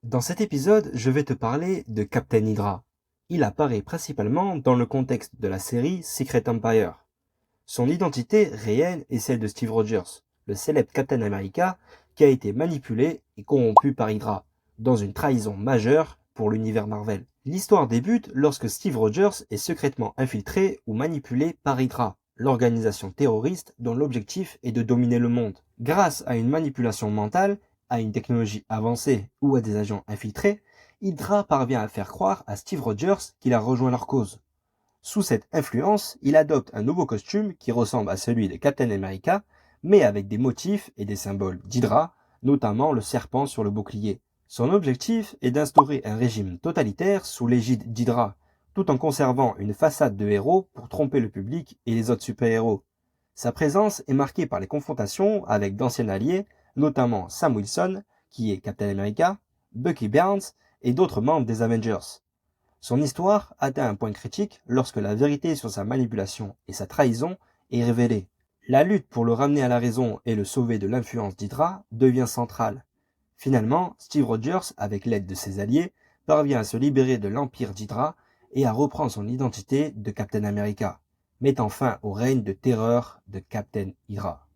Dans cet épisode, je vais te parler de Captain Hydra. Il apparaît principalement dans le contexte de la série Secret Empire. Son identité réelle est celle de Steve Rogers, le célèbre Captain America qui a été manipulé et corrompu par Hydra, dans une trahison majeure pour l'univers Marvel. L'histoire débute lorsque Steve Rogers est secrètement infiltré ou manipulé par Hydra, l'organisation terroriste dont l'objectif est de dominer le monde. Grâce à une manipulation mentale, à une technologie avancée ou à des agents infiltrés, Hydra parvient à faire croire à Steve Rogers qu'il a rejoint leur cause. Sous cette influence, il adopte un nouveau costume qui ressemble à celui de Captain America, mais avec des motifs et des symboles d'Hydra, notamment le serpent sur le bouclier. Son objectif est d'instaurer un régime totalitaire sous l'égide d'Hydra, tout en conservant une façade de héros pour tromper le public et les autres super-héros. Sa présence est marquée par les confrontations avec d'anciens alliés, notamment Sam Wilson, qui est Captain America, Bucky Barnes et d'autres membres des Avengers. Son histoire atteint un point critique lorsque la vérité sur sa manipulation et sa trahison est révélée. La lutte pour le ramener à la raison et le sauver de l'influence d'Hydra devient centrale. Finalement, Steve Rogers, avec l'aide de ses alliés, parvient à se libérer de l'empire d'Hydra et à reprendre son identité de Captain America, mettant fin au règne de terreur de Captain Hydra.